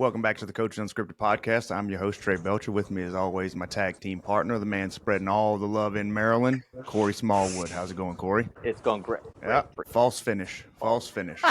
Welcome back to the Coaching Unscripted podcast. I'm your host, Trey Belcher. With me, as always, my tag team partner, the man spreading all the love in Maryland, Corey Smallwood. How's it going, Corey? It's going great. Yeah, false finish. All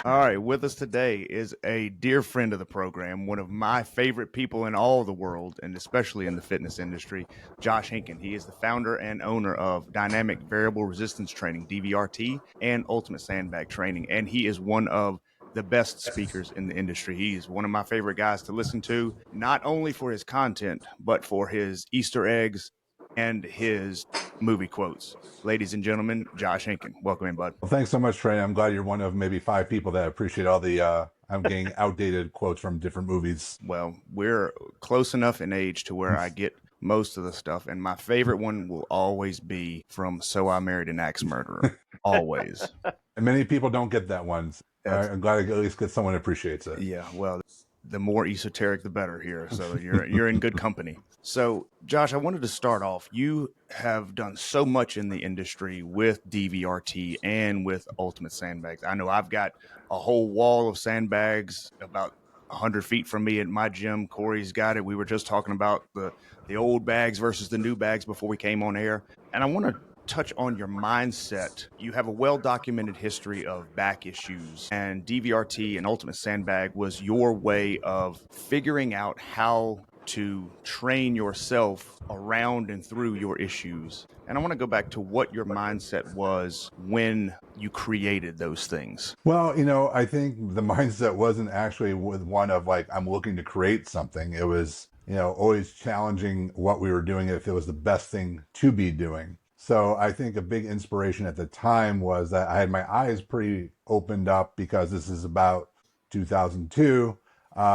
right, with us today is a dear friend of the program, one of my favorite people in all the world, and especially in the fitness industry, Josh Henkin. He is the founder and owner of Dynamic Variable Resistance Training, DVRT, and Ultimate Sandbag Training, and he is one of the best speakers in the industry. He's one of my favorite guys to listen to, not only for his content, but for his Easter eggs and his movie quotes. Ladies and gentlemen, Josh Henkin. Welcome in, bud. Well, thanks so much, Trey. I'm glad you're one of maybe 5 people that appreciate all the I'm getting outdated quotes from different movies. Well, we're close enough in age to where I get most of the stuff, and my favorite one will always be from So I Married an Axe Murderer. Always. And many people don't get that one. I'm glad I at least get someone who appreciates it. Yeah, well, the more esoteric, the better here. So you're in good company. So, Josh, I wanted to start off. You have done so much in the industry with DVRT and with Ultimate Sandbags. I know I've got a whole wall of sandbags about 100 feet from me at my gym. Corey's got it. We were just talking about the old bags versus the new bags before we came on air. And I want to touch on your mindset. You have a well-documented history of back issues, and DVRT and Ultimate Sandbag was your way of figuring out how to train yourself around and through your issues. And I want to go back to what your mindset was when you created those things. Well, I think the mindset wasn't actually with one of like, I'm looking to create something. It was, always challenging what we were doing if it was the best thing to be doing. So I think a big inspiration at the time was that I had my eyes pretty opened up because this is about 2002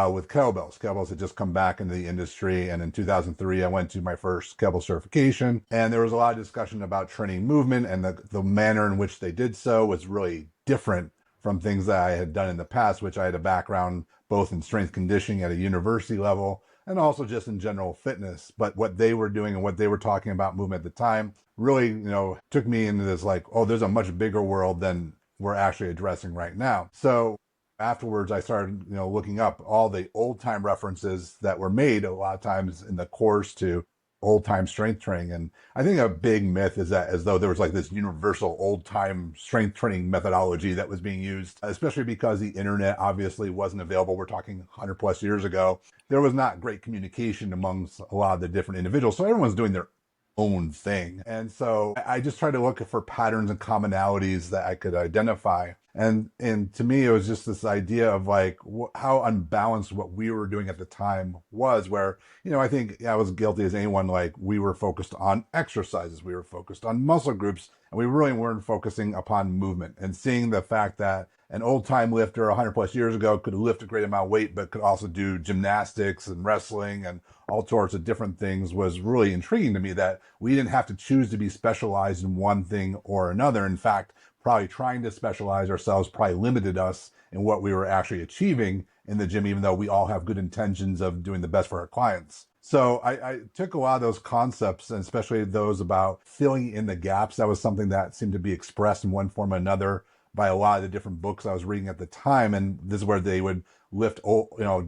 with kettlebells. Kettlebells had just come back into the industry. And in 2003, I went to my first kettlebell certification. And there was a lot of discussion about training movement, and the manner in which they did so was really different from things that I had done in the past, which I had a background both in strength conditioning at a university level and also just in general fitness. But what they were doing and what they were talking about movement at the time really, took me into this like, oh, there's a much bigger world than we're actually addressing right now. So afterwards, I started, looking up all the old time references that were made a lot of times in the course to old time strength training. And I think a big myth is that as though there was like this universal old time strength training methodology that was being used, especially because the internet obviously wasn't available. We're talking 100 plus years ago. There was not great communication amongst a lot of the different individuals. So everyone's doing their own thing. And so I just tried to look for patterns and commonalities that I could identify. And to me, it was just this idea of like how unbalanced what we were doing at the time was, where, I think I was guilty as anyone. Like we were focused on exercises, we were focused on muscle groups, and we really weren't focusing upon movement and seeing the fact that an old time lifter 100 plus years ago could lift a great amount of weight, but could also do gymnastics and wrestling and all sorts of different things was really intriguing to me, that we didn't have to choose to be specialized in one thing or another. In fact, probably trying to specialize ourselves probably limited us in what we were actually achieving in the gym, even though we all have good intentions of doing the best for our clients. So I took a lot of those concepts, and especially those about filling in the gaps. That was something that seemed to be expressed in one form or another by a lot of the different books I was reading at the time. And this is where they would lift,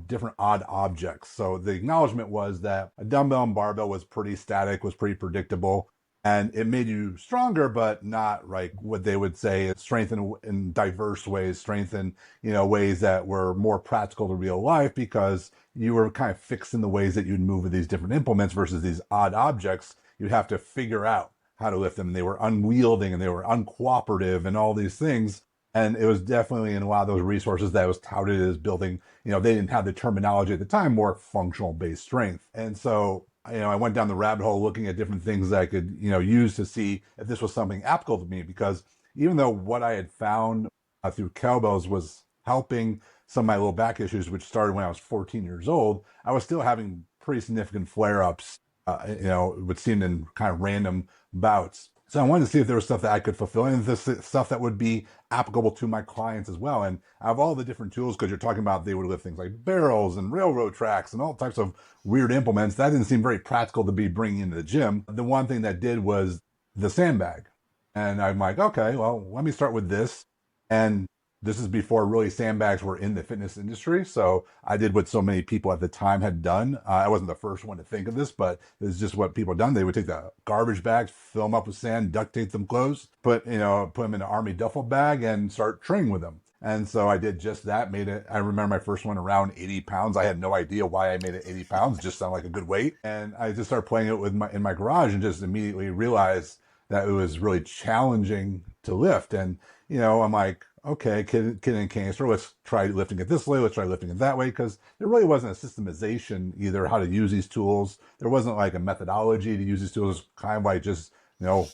different odd objects. So the acknowledgement was that a dumbbell and barbell was pretty static, was pretty predictable, and it made you stronger, but not like what they would say strength in diverse ways, strength in, ways that were more practical to real life, because you were kind of fixed in the ways that you'd move with these different implements versus these odd objects. You'd have to figure out how to lift them. They were unwielding and they were uncooperative and all these things. And it was definitely in a lot of those resources that was touted as building, they didn't have the terminology at the time, more functional based strength. And so, I went down the rabbit hole looking at different things that I could, use to see if this was something applicable to me, because even though what I had found through kettlebells was helping some of my low back issues, which started when I was 14 years old, I was still having pretty significant flare-ups, it would seem in kind of random bouts. So I wanted to see if there was stuff that I could fulfill, and this stuff that would be applicable to my clients as well. And out of all the different tools, because you're talking about they would lift things like barrels and railroad tracks and all types of weird implements, that didn't seem very practical to be bringing into the gym. The one thing that did was the sandbag. And I'm like, okay, well, let me start with this. And This is before really sandbags were in the fitness industry. So I did what so many people at the time had done. I wasn't the first one to think of this, but this is just what people had done. They would take the garbage bags, fill them up with sand, duct tape them closed, put them in an army duffel bag and start training with them. And so I did just that, made it. I remember my first one around 80 pounds. I had no idea why I made it 80 pounds, just sounded like a good weight. And I just started playing it in my garage and just immediately realized that it was really challenging to lift. And, I'm like, okay, kid in canister, let's try lifting it this way, let's try lifting it that way, because there really wasn't a systemization either how to use these tools. There wasn't like a methodology to use these tools. It was kind of like just,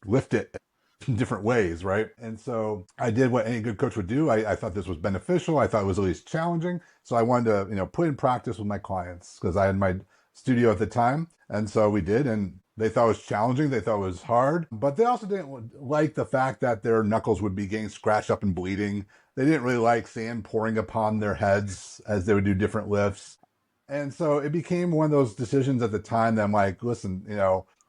lift it in different ways, right? And so I did what any good coach would do. I thought this was beneficial. I thought it was at least challenging. So I wanted to, put in practice with my clients because I had my studio at the time. And so we did, and they thought it was challenging. They thought it was hard, but they also didn't like the fact that their knuckles would be getting scratched up and bleeding. They didn't really like sand pouring upon their heads as they would do different lifts. And so it became one of those decisions at the time that I'm like, listen,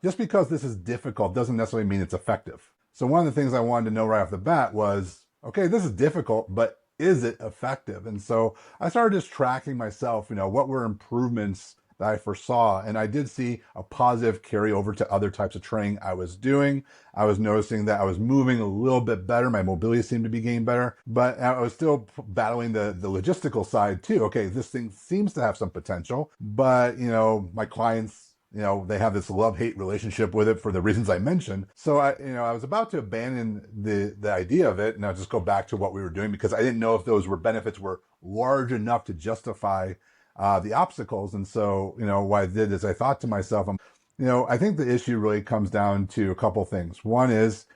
just because this is difficult doesn't necessarily mean it's effective. So one of the things I wanted to know right off the bat was, okay, this is difficult, but is it effective? And so I started just tracking myself, what were improvements that I foresaw. And I did see a positive carryover to other types of training I was doing. I was noticing that I was moving a little bit better. My mobility seemed to be getting better, but I was still battling the logistical side too. Okay, this thing seems to have some potential, but my clients, they have this love-hate relationship with it for the reasons I mentioned. So I was about to abandon the idea of it and I'll just go back to what we were doing because I didn't know if those benefits were large enough to justify the obstacles. And so, what I did is I thought to myself, I think the issue really comes down to a couple things. One is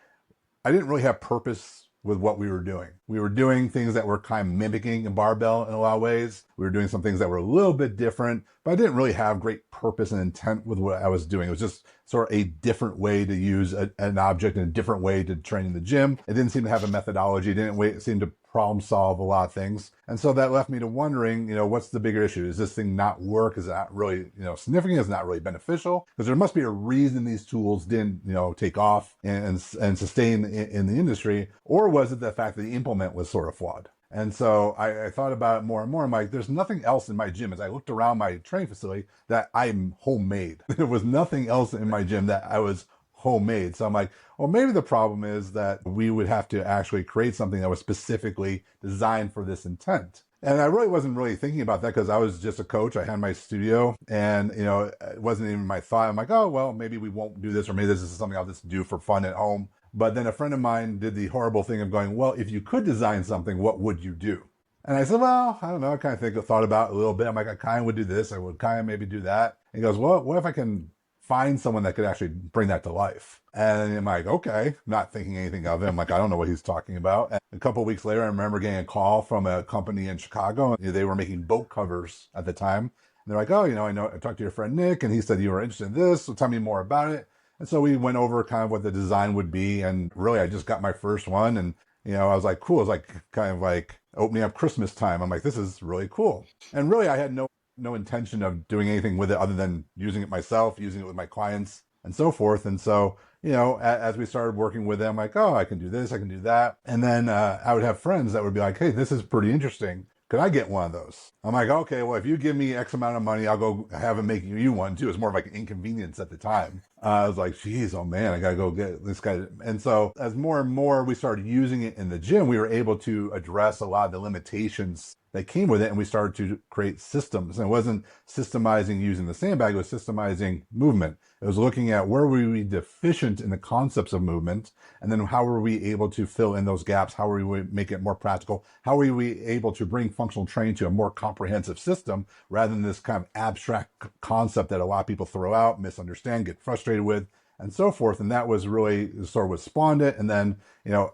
I didn't really have purpose with what we were doing. We were doing things that were kind of mimicking a barbell in a lot of ways. We were doing some things that were a little bit different, but I didn't really have great purpose and intent with what I was doing. It was just sort of a different way to use an object and a different way to train in the gym. It didn't seem to have a methodology. It didn't seem to problem solve a lot of things. And so that left me to wondering, what's the bigger issue? Is this thing not work? Is it not really, significant? Is it not really beneficial? Because there must be a reason these tools didn't, take off and sustain in the industry. Or was it the fact that the implement was sort of flawed? And so I thought about it more and more. I'm like, there's nothing else in my gym. As I looked around my training facility that I'm homemade. There was nothing else in my gym that I was homemade. So I'm like, well, maybe the problem is that we would have to actually create something that was specifically designed for this intent. And I really wasn't thinking about that because I was just a coach. I had my studio and, it wasn't even my thought. I'm like, oh, well, maybe we won't do this or maybe this is something I'll just do for fun at home. But then a friend of mine did the horrible thing of going, well, if you could design something, what would you do? And I said, well, I don't know. I kind of thought about it a little bit. I'm like, I kind of would do this. I would kind of maybe do that. And he goes, well, what if I can find someone that could actually bring that to life? And I'm like, okay, not thinking anything of it. I'm like, I don't know what he's talking about. And a couple of weeks later, I remember getting a call from a company in Chicago. They were making boat covers at the time. And they're like, oh, I talked to your friend Nick and he said you were interested in this. So tell me more about it. And so we went over kind of what the design would be. And really, I just got my first one. And, I was like, cool. It was like kind of like opening up Christmas time. I'm like, this is really cool. And really, I had no intention of doing anything with it other than using it myself, using it with my clients and so forth. And so, as we started working with them, like, oh, I can do this, I can do that. And then I would have friends that would be like, hey, this is pretty interesting. Could I get one of those? I'm like, okay, well, if you give me X amount of money, I'll go have him make you one too. It's more of like an inconvenience at the time. I was like, geez, oh man, I got to go get this guy. And so as more and more we started using it in the gym, we were able to address a lot of the limitations that came with it. And we started to create systems. And it wasn't systemizing using the sandbag, it was systemizing movement. It was looking at where were we deficient in the concepts of movement, and then how were we able to fill in those gaps? How were we make it more practical? How were we able to bring functional training to a more comprehensive system rather than this kind of abstract concept that a lot of people throw out, misunderstand, get frustrated with, and so forth. And that was really sort of what spawned it. And then,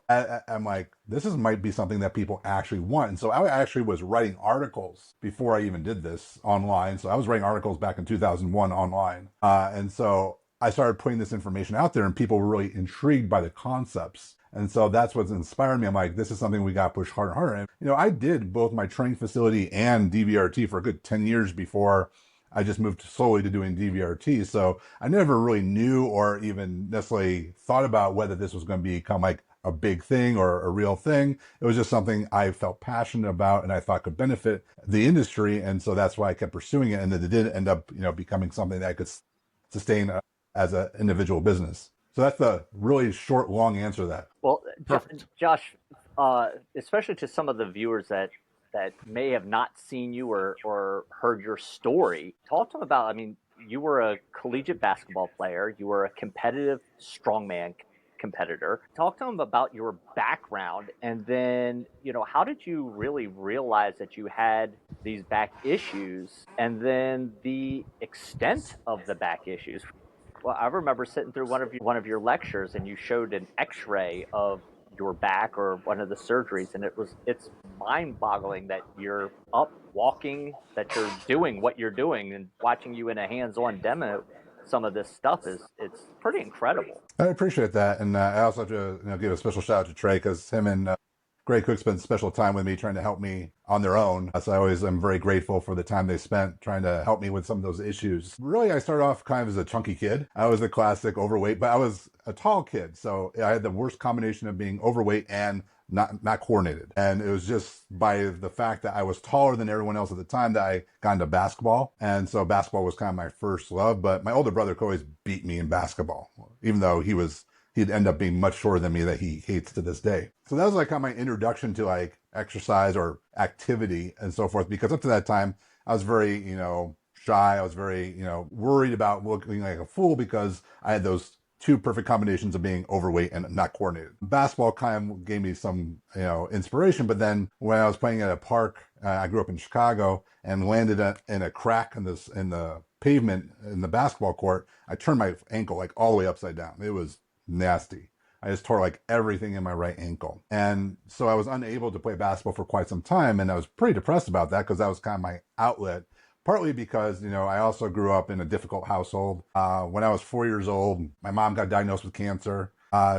I'm like, this might be something that people actually want. And so I actually was writing articles before I even did this online. So I was writing articles back in 2001 online. And so I started putting this information out there and people were really intrigued by the concepts. And so that's what's inspired me. I'm like, this is something we got to push harder and harder. And, I did both my training facility and DVRT for a good 10 years before I just moved solely to doing DVRT. So I never really knew or even necessarily thought about whether this was going to become like a big thing or a real thing. It was just something I felt passionate about and I thought could benefit the industry. And so that's why I kept pursuing it. And it did end up, becoming something that I could sustain as an individual business. So that's the really short, long answer to that. Well, Perfect. Josh, especially to some of the viewers that may have not seen you or heard your story, talk to them about. I mean, you were a collegiate basketball player. You were a competitive strongman competitor. Talk to them about your background, and then how did you really realize that you had these back issues, and then the extent of the back issues. Well, I remember sitting through one of your lectures, and you showed an X-ray of your back or one of the surgeries, and it's mind-boggling that you're up walking, that you're doing what you're doing, and watching you in a hands-on demo. Some of this stuff it's pretty incredible. I appreciate that. And I also have to give a special shout out to Trey, because him and Greg Cook spent special time with me trying to help me on their own. So I always am very grateful for the time they spent trying to help me with some of those issues. Really, I started off kind of as a chunky kid. I was the classic overweight, but I was a tall kid. So I had the worst combination of being overweight and not coordinated. And it was just by the fact that I was taller than everyone else at the time that I got into basketball. And so basketball was kind of my first love. But my older brother could always beat me in basketball, even though he'd end up being much shorter than me, that he hates to this day. So that was like kind of my introduction to like exercise or activity and so forth, because up to that time, I was very, shy. I was very, worried about looking like a fool because I had those two perfect combinations of being overweight and not coordinated. Basketball kind of gave me some, inspiration. But then when I was playing at a park, I grew up in Chicago, and landed in a crack in the pavement in the basketball court. I turned my ankle like all the way upside down. It was nasty. I just tore like everything in my right ankle. And so I was unable to play basketball for quite some time. And I was pretty depressed about that, because that was kind of my outlet. Partly because, I also grew up in a difficult household. When I was 4 years old, my mom got diagnosed with cancer.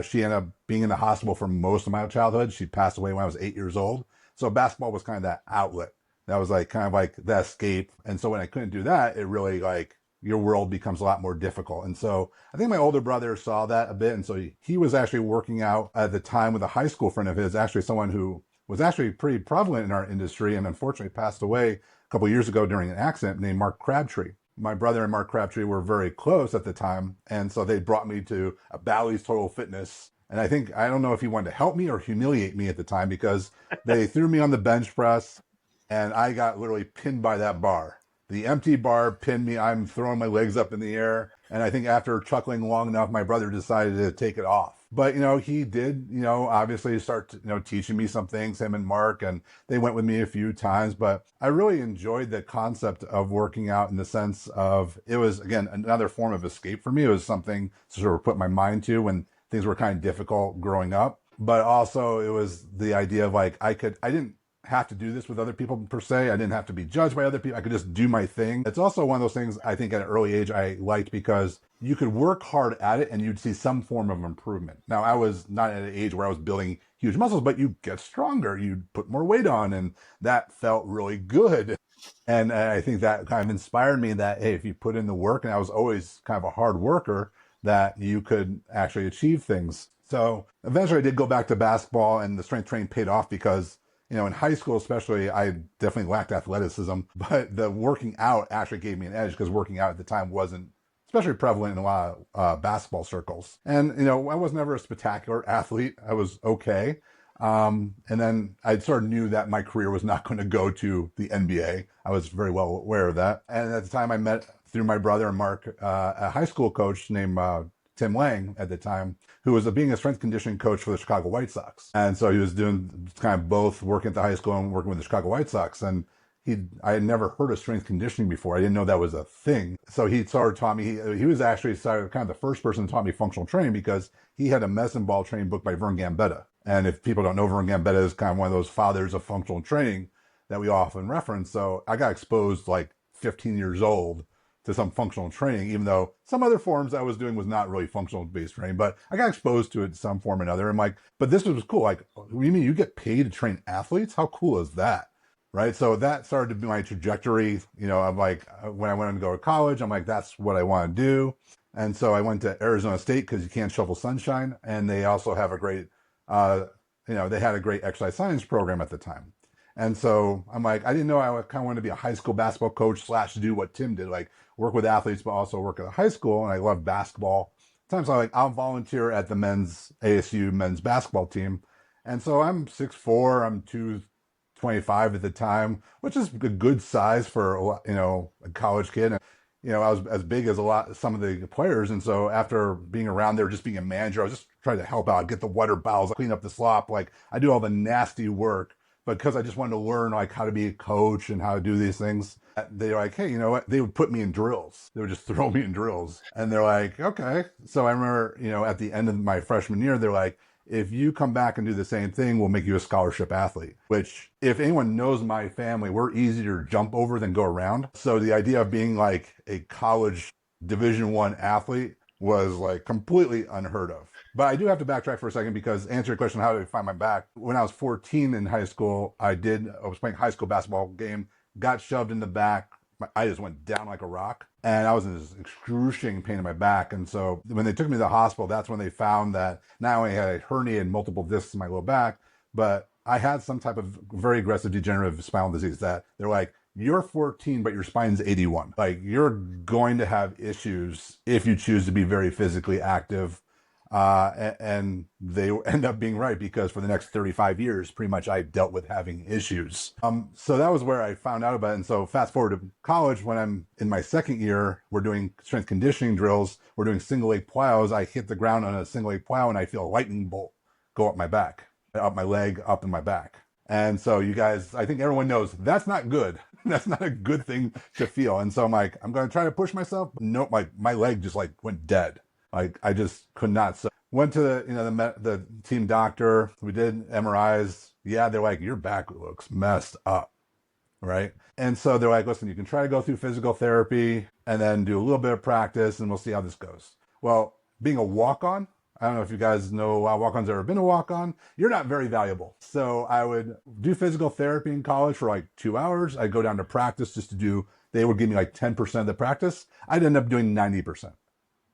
She ended up being in the hospital for most of my childhood. She passed away when I was 8 years old. So basketball was kind of that outlet. That was like kind of like the escape. And so when I couldn't do that, it really like your world becomes a lot more difficult. And so I think my older brother saw that a bit. And so he was actually working out at the time with a high school friend of his, actually someone who was actually pretty prevalent in our industry and unfortunately passed away a couple of years ago during an accident, named Mark Crabtree. My brother and Mark Crabtree were very close at the time. And so they brought me to a Bally's Total Fitness. And I don't know if he wanted to help me or humiliate me at the time, because they threw me on the bench press and I got literally pinned by that bar. The empty bar pinned me. I'm throwing my legs up in the air. And I think after chuckling long enough, my brother decided to take it off. But, he did, obviously start, teaching me some things, him and Mark, and they went with me a few times. But I really enjoyed the concept of working out, in the sense of it was, again, another form of escape for me. It was something to sort of put my mind to when things were kind of difficult growing up. But also it was the idea of like, I didn't have to do this with other people per se. I didn't have to be judged by other people. I could just do my thing. It's also one of those things I think at an early age I liked, because you could work hard at it and you'd see some form of improvement. Now, I was not at an age where I was building huge muscles, but you get stronger, you put more weight on, and that felt really good. And I think that kind of inspired me that, hey, if you put in the work, and I was always kind of a hard worker, that you could actually achieve things. So eventually I did go back to basketball, and the strength training paid off, because in high school especially, I definitely lacked athleticism, but the working out actually gave me an edge, because working out at the time wasn't especially prevalent in a lot of basketball circles. And, I was never a spectacular athlete. I was okay. And then I sort of knew that my career was not going to go to the NBA. I was very well aware of that. And at the time I met, through my brother and Mark, a high school coach named Tim Lang at the time, who was being a strength conditioning coach for the Chicago White Sox. And so he was doing kind of both working at the high school and working with the Chicago White Sox. And I had never heard of strength conditioning before. I didn't know that was a thing. So he sort of taught me, he was actually kind of the first person to taught me functional training, because he had a medicine ball training book by Vern Gambetta. And if people don't know, Vern Gambetta is kind of one of those fathers of functional training that we often reference. So I got exposed like 15 years old to some functional training, even though some other forms I was doing was not really functional based training, but I got exposed to it in some form or another. I'm like, but this was cool. Like, what do you mean you get paid to train athletes? How cool is that? Right. So that started to be my trajectory. I'm like, when I went on to go to college, I'm like, that's what I want to do. And so I went to Arizona State, because you can't shovel sunshine. And they also have a great they had a great exercise science program at the time. And so I'm like, I didn't know I kind of wanted to be a high school basketball coach / do what Tim did, like work with athletes, but also work at a high school. And I love basketball. Sometimes I'll volunteer at the men's ASU men's basketball team. And so I'm 6'4", I'm 225 at the time, which is a good size for a college kid. And, I was as big as some of the players. And so after being around there, just being a manager, I was just trying to help out, get the water bottles, clean up the slop. Like I do all the nasty work, but because I just wanted to learn like how to be a coach and how to do these things, they're like, hey, you know what? They would put me in drills. They would just throw me in drills. And they're like, okay. So I remember, at the end of my freshman year, they're like, if you come back and do the same thing, we'll make you a scholarship athlete, which if anyone knows my family, we're easier to jump over than go around. So the idea of being like a college Division I athlete was like completely unheard of. But I do have to backtrack for a second because answer your question, how did I find my back? When I was 14 in high school, I was playing a high school basketball game, got shoved in the back. I just went down like a rock and I was in this excruciating pain in my back. And so when they took me to the hospital, that's when they found that not only had I herniated and multiple discs in my low back, but I had some type of very aggressive degenerative spinal disease that they're like, you're 14, but your spine's 81. Like you're going to have issues if you choose to be very physically active. And they end up being right because for the next 35 years, pretty much I dealt with having issues. So that was where I found out about it. And so fast forward to college, when I'm in my second year, we're doing strength conditioning drills. We're doing single leg plows. I hit the ground on a single leg plow and I feel a lightning bolt go up my back, up my leg, up in my back. And so you guys, I think everyone knows that's not good. That's not a good thing to feel. And so I'm like, I'm going to try to push myself. Nope, my leg just like went dead. Like I just could not. So went to the team doctor. We did MRIs. Yeah, they're like, your back looks messed up, right? And so they're like, listen, you can try to go through physical therapy and then do a little bit of practice, and we'll see how this goes. Well, being a walk-on, I don't know if you guys know walk-ons ever been a walk-on. You're not very valuable. So I would do physical therapy in college for like 2 hours. I'd go down to practice just to do. They would give me like 10% of the practice. I'd end up doing 90%.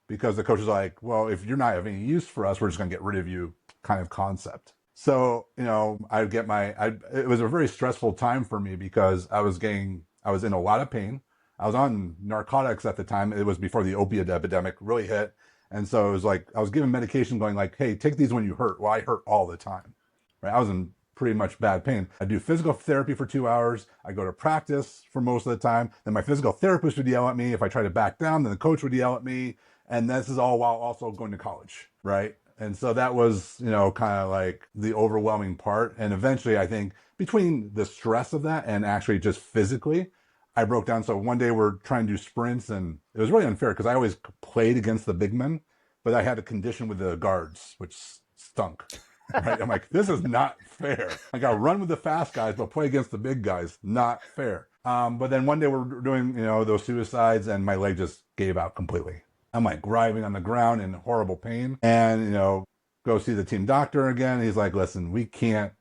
Because the coach is like, well, if you're not having any use for us, we're just going to get rid of you kind of concept. So, it was a very stressful time for me because I was in a lot of pain. I was on narcotics at the time. It was before the opiate epidemic really hit. And so it was like, I was given medication going like, hey, take these when you hurt. Well, I hurt all the time, right? I was in pretty much bad pain. I do physical therapy for 2 hours. I go to practice for most of the time. Then my physical therapist would yell at me. If I try to back down, then the coach would yell at me. And this is all while also going to college, right? And so that was, kind of like the overwhelming part. And eventually, I think between the stress of that and actually just physically, I broke down. So one day we're trying to do sprints, and it was really unfair because I always played against the big men, but I had a condition with the guards, which stunk. Right? I'm like, this is not fair. I got to run with the fast guys, but play against the big guys. Not fair. But then one day we're doing, those suicides, and my leg just gave out completely. I'm like writhing on the ground in horrible pain, and go see the team doctor again. He's like, listen, we can't,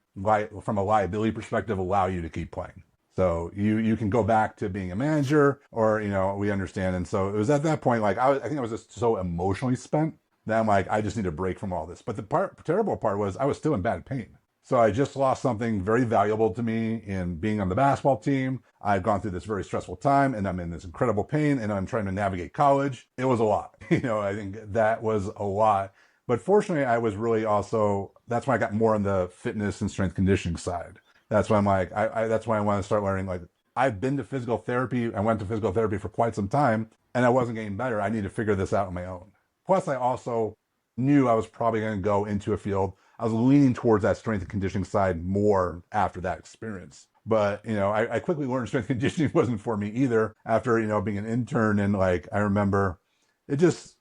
from a liability perspective, allow you to keep playing. So you can go back to being a manager, or we understand. And so it was at that point, like I think I was just so emotionally spent that I'm like, I just need a break from all this. But the terrible part was I was still in bad pain. So I just lost something very valuable to me in being on the basketball team. I've gone through this very stressful time, and I'm in this incredible pain, and I'm trying to navigate college. It was a lot. I think that was a lot. But fortunately, I was really also, that's when I got more on the fitness and strength conditioning side. That's why I'm like, that's why I want to start learning. Like, I've been to physical therapy. I went to physical therapy for quite some time, and I wasn't getting better. I need to figure this out on my own. Plus, I also knew I was probably going to go into a field. I was leaning towards that strength and conditioning side more after that experience. But, I quickly learned strength conditioning wasn't for me either after, being an intern. And like, I remember it just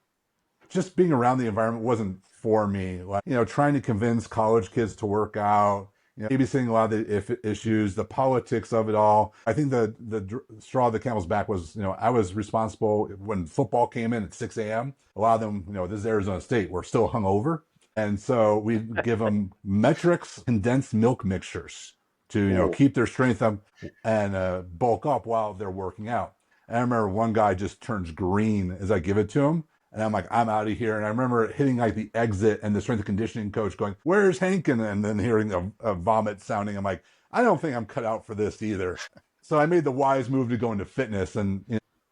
being around the environment wasn't for me. Like, trying to convince college kids to work out, babysitting a lot of the issues, the politics of it all. I think the straw that camel's back was, I was responsible when football came in at 6 a.m. A lot of them, this is Arizona State, were still hungover. And so we give them metrics, condensed milk mixtures to, keep their strength up and bulk up while they're working out. And I remember one guy just turns green as I give it to him. And I'm like, I'm out of here. And I remember hitting like the exit and the strength and conditioning coach going, "Where's Henkin?" And then hearing a vomit sounding. I'm like, I don't think I'm cut out for this either. So I made the wise move to go into fitness, and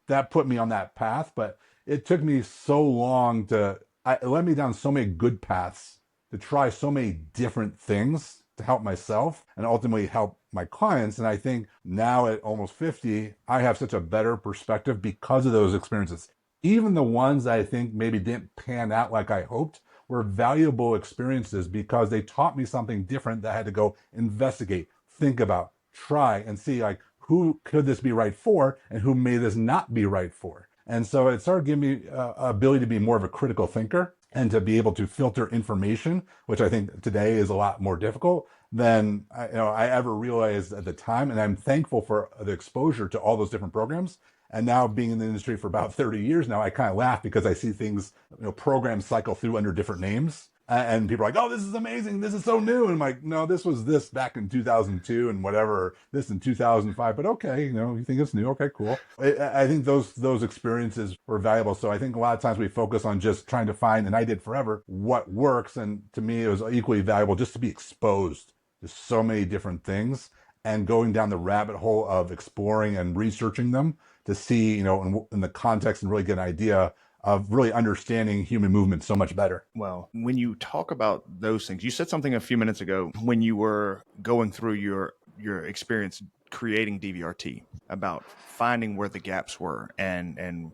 that put me on that path. But it took me so long it led me down so many good paths to try so many different things to help myself and ultimately help my clients. And I think now at almost 50, I have such a better perspective because of those experiences. Even the ones that I think maybe didn't pan out like I hoped were valuable experiences because they taught me something different that I had to go investigate, think about, try, and see like, who could this be right for and who may this not be right for. And so it started giving me ability to be more of a critical thinker and to be able to filter information, which I think today is a lot more difficult than I ever realized at the time. And I'm thankful for the exposure to all those different programs. And now being in the industry for about 30 years now, I kind of laugh because I see things, programs cycle through under different names. And people are like, "Oh, this is amazing. This is so new." And I'm like, "No, this was this back in 2002 and whatever, this in 2005. But okay, you think it's new. Okay, cool." I think those experiences were valuable. So I think a lot of times we focus on just trying to find, and I did forever, what works. And to me, it was equally valuable just to be exposed to so many different things and going down the rabbit hole of exploring and researching them to see, in the context and really get an idea of really understanding human movement so much better. Well, when you talk about those things, you said something a few minutes ago when you were going through your experience creating DVRT about finding where the gaps were. And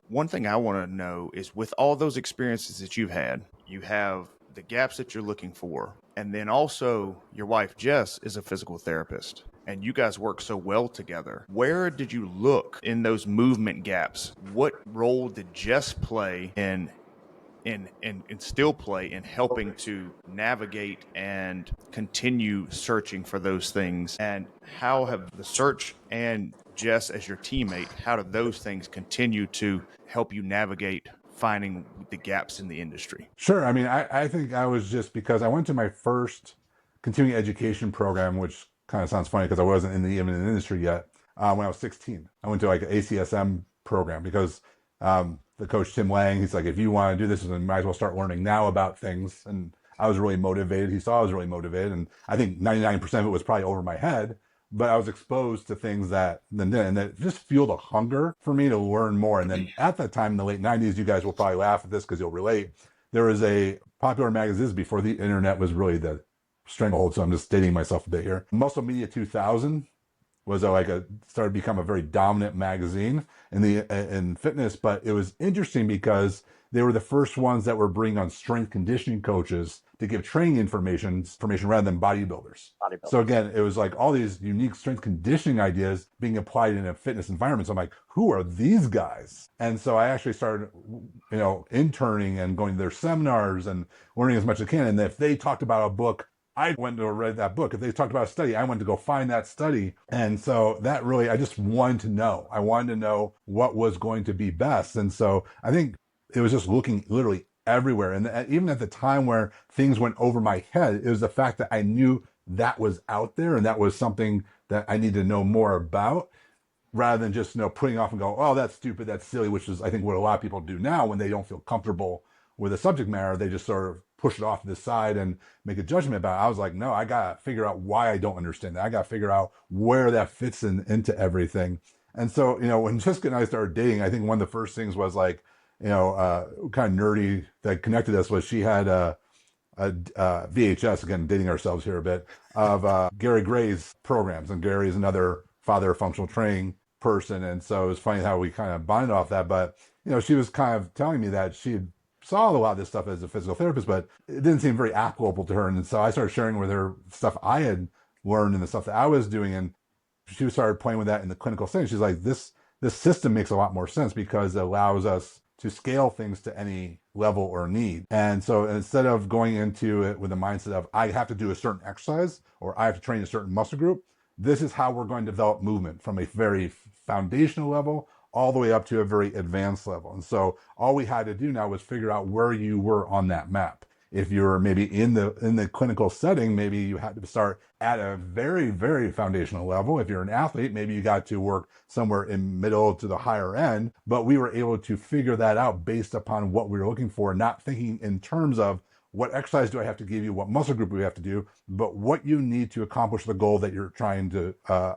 one thing I want to know is, with all those experiences that you've had, you have the gaps that you're looking for. And then also your wife, Jess, is a physical therapist, and you guys work so well together. Where did you look in those movement gaps? What role did Jess play and still play in helping to navigate and continue searching for those things? And how have the search and Jess as your teammate, how do those things continue to help you navigate finding the gaps in the industry? Sure. I mean, I think I was just, because I went to my first continuing education program, which kind of sounds funny because I wasn't even in the industry yet, when I was 16. I went to like an ACSM program because the coach, Tim Lang, he's like, "If you want to do this, you might as well start learning now about things." And I was really motivated. He saw I was really motivated. And I think 99% of it was probably over my head. But I was exposed to things and that just fueled a hunger for me to learn more. And then at that time in the late 90s, you guys will probably laugh at this because you'll relate. There was a popular magazine before the internet was really the stranglehold. So I'm just dating myself a bit here. Muscle Media 2000 was started to become a very dominant magazine in fitness. But it was interesting because they were the first ones that were bringing on strength conditioning coaches to give training information rather than bodybuilders. So again, it was like all these unique strength conditioning ideas being applied in a fitness environment. So I'm like, who are these guys? And so I actually started, interning and going to their seminars and learning as much as I can. And if they talked about a book, I went to read that book. If they talked about a study, I went to go find that study. And so that really, I just wanted to know. I wanted to know what was going to be best. And so I think it was just looking literally everywhere. And even at the time where things went over my head, it was the fact that I knew that was out there and that was something that I needed to know more about, rather than just, putting off and go, "Oh, that's stupid, that's silly," which is, I think, what a lot of people do now when they don't feel comfortable with a subject matter. They just sort of push it off to the side and make a judgment about it. I was like, no, I got to figure out why I don't understand that. I got to figure out where that fits into everything. And so, when Jessica and I started dating, I think one of the first things was like, kind of nerdy that connected us was she had a VHS, again, dating ourselves here a bit, of Gary Gray's programs. And Gary is another father of functional training person. And so it was funny how we kind of bonded off that. But, she was kind of telling me that she had saw a lot of this stuff as a physical therapist, but it didn't seem very applicable to her. And so I started sharing with her stuff I had learned and the stuff that I was doing. And she started playing with that in the clinical setting. She's like, this system makes a lot more sense because it allows us to scale things to any level or need. And so instead of going into it with the mindset of, I have to do a certain exercise or I have to train a certain muscle group, this is how we're going to develop movement from a very foundational level all the way up to a very advanced level. And so all we had to do now was figure out where you were on that map. If you're maybe in the clinical setting, maybe you had to start at a very, very foundational level. If you're an athlete, maybe you got to work somewhere in middle to the higher end. But we were able to figure that out based upon what we were looking for, not thinking in terms of what exercise do I have to give you, what muscle group do we have to do, but what you need to accomplish the goal that you're trying to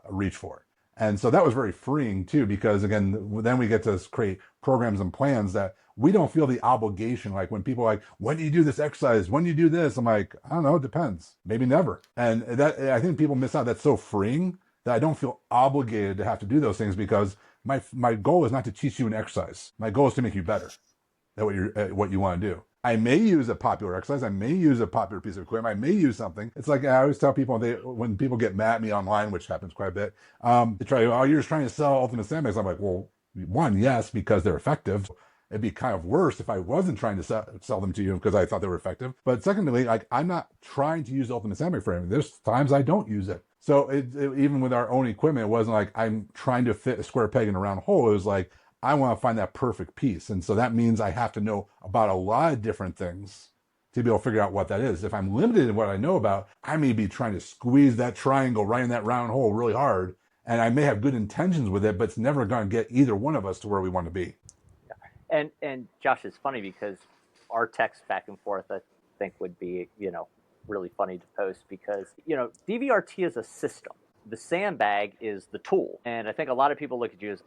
reach for. And so that was very freeing too, because again, then we get to create programs and plans that we don't feel the obligation. Like when people are like, when do you do this exercise? When do you do this? I'm like, I don't know, it depends. Maybe never. And that, I think people miss out. That's so freeing that I don't feel obligated to have to do those things, because my goal is not to teach you an exercise. My goal is to make you better at what you want to do. I may use a popular exercise. I may use a popular piece of equipment. I may use something. It's like I always tell people, when people get mad at me online, which happens quite a bit, they try, oh, you're just trying to sell ultimate sandbags. I'm like, well, one, yes, because they're effective. It'd be kind of worse if I wasn't trying to sell them to you because I thought they were effective. But secondly, like, I'm not trying to use ultimate sandbag for anything. There's times I don't use it. So even with our own equipment, it wasn't like I'm trying to fit a square peg in a round hole. It was like, I want to find that perfect piece. And so that means I have to know about a lot of different things to be able to figure out what that is. If I'm limited in what I know about, I may be trying to squeeze that triangle right in that round hole really hard. And I may have good intentions with it, but it's never going to get either one of us to where we want to be. Yeah. And Josh, it's funny because our text back and forth, I think would be, really funny to post because, DVRT is a system. The sandbag is the tool. And I think a lot of people look at you as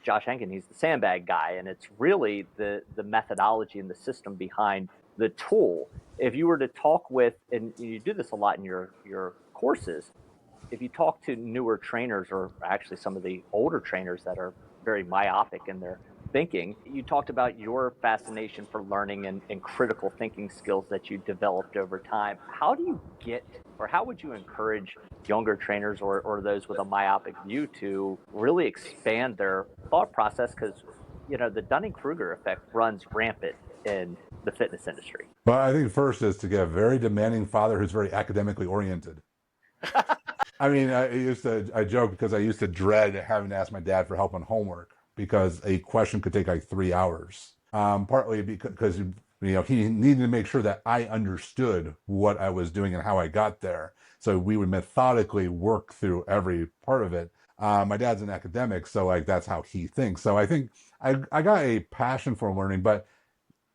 Josh Henkin, he's the sandbag guy, and it's really the methodology and the system behind the tool. If you were to talk with, and you do this a lot in your courses, if you talk to newer trainers or actually some of the older trainers that are very myopic in their thinking, you talked about your fascination for learning and critical thinking skills that you developed over time. How do you get, or how would you encourage younger trainers or those with a myopic view to really expand their thought process? Because, the Dunning-Kruger effect runs rampant in the fitness industry. Well, I think first is to get a very demanding father who's very academically oriented. I mean, I joke because I used to dread having to ask my dad for help on homework because a question could take like 3 hours. Partly because he needed to make sure that I understood what I was doing and how I got there. So we would methodically work through every part of it. My dad's an academic, so like that's how he thinks. So I think I got a passion for learning, but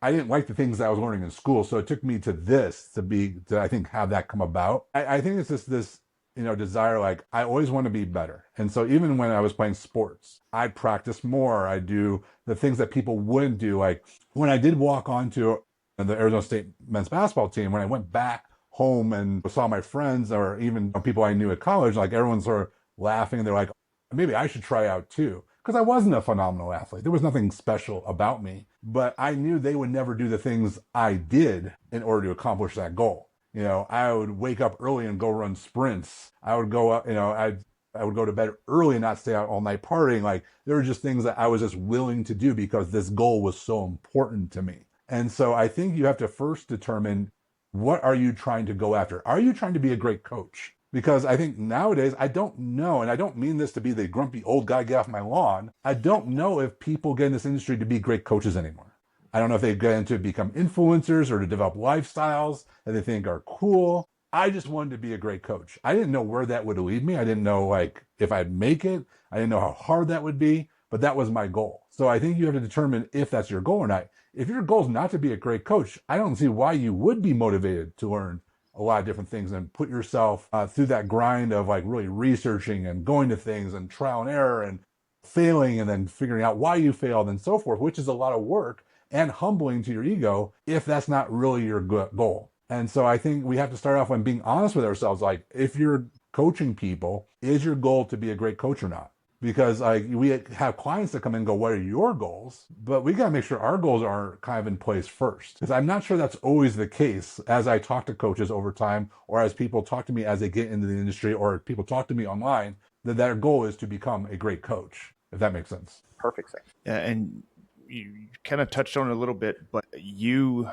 I didn't like the things that I was learning in school. So it took me to this to I think have that come about. I think it's just this desire, like I always want to be better. And so even when I was playing sports, I practice more. I do the things that people wouldn't do. Like when I did walk onto the Arizona State men's basketball team, when I went back home and saw my friends or even people I knew at college, like everyone's sort of laughing and they're like, maybe I should try out too. Because I wasn't a phenomenal athlete. There was nothing special about me, but I knew they would never do the things I did in order to accomplish that goal. I would wake up early and go run sprints. I would go up, I would go to bed early and not stay out all night partying. Like there were just things that I was just willing to do because this goal was so important to me. And so I think you have to first determine, what are you trying to go after? Are you trying to be a great coach? Because I think nowadays, I don't know, and I don't mean this to be the grumpy old guy, get off my lawn. I don't know if people get in this industry to be great coaches anymore. I don't know if they get into become influencers or to develop lifestyles that they think are cool. I just wanted to be a great coach. I didn't know where that would lead me. I didn't know like if I'd make it. I didn't know how hard that would be, but that was my goal. So I think you have to determine if that's your goal or not. If your goal is not to be a great coach, I don't see why you would be motivated to learn a lot of different things and put yourself through that grind of like really researching and going to things and trial and error and failing and then figuring out why you failed and so forth, which is a lot of work and humbling to your ego if that's not really your goal. And so I think we have to start off when being honest with ourselves. Like if you're coaching people, is your goal to be a great coach or not? Because like we have clients that come in and go, what are your goals? But we got to make sure our goals are kind of in place first. Because I'm not sure that's always the case as I talk to coaches over time, or as people talk to me as they get into the industry, or people talk to me online, that their goal is to become a great coach, if that makes sense. Perfect sense. Yeah, and you kind of touched on it a little bit, but you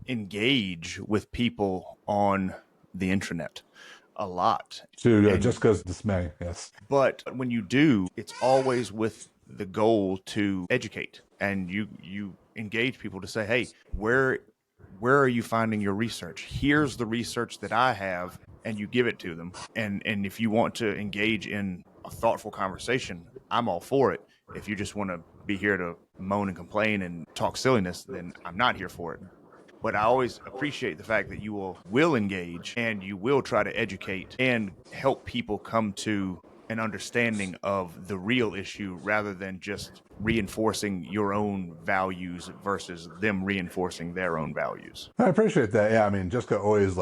engage with people on the intranet a lot. To Jessica's dismay, yes. But when you do, it's always with the goal to educate, and you engage people to say, hey, where where are you finding your research? Here's the research that I have, and you give it to them. And if you want to engage in a thoughtful conversation, I'm all for it. If you just want to be here to moan and complain and talk silliness, then I'm not here for it. But I always appreciate the fact that you will engage and you will try to educate and help people come to an understanding of the real issue rather than just reinforcing your own values versus them reinforcing their own values. I appreciate that. Yeah, I mean, Jessica always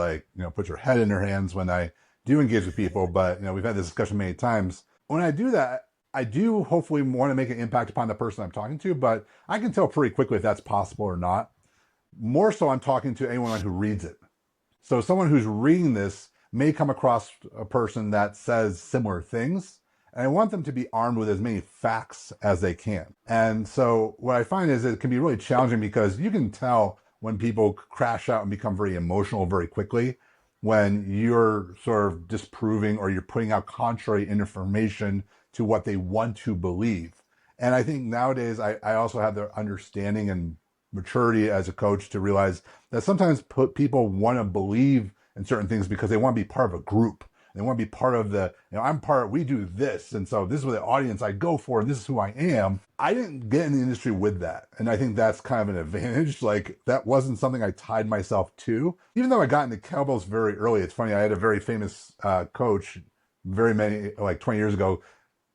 put your head in her hands when I do engage with people, but we've had this discussion many times. When I do that, I do hopefully want to make an impact upon the person I'm talking to, but I can tell pretty quickly if that's possible or not. More so, I'm talking to anyone who reads it. So someone who's reading this may come across a person that says similar things, and I want them to be armed with as many facts as they can. And so what I find is it can be really challenging because you can tell when people crash out and become very emotional very quickly when you're sort of disproving or you're putting out contrary information to what they want to believe. And I think nowadays I also have the understanding and maturity as a coach to realize that sometimes people want to believe in certain things because they want to be part of a group. They want to be part of we do this. And so this is what the audience I go for. And this is who I am. I didn't get in the industry with that. And I think that's kind of an advantage. Like that wasn't something I tied myself to, even though I got into kettlebells very early. It's funny. I had a very famous coach like 20 years ago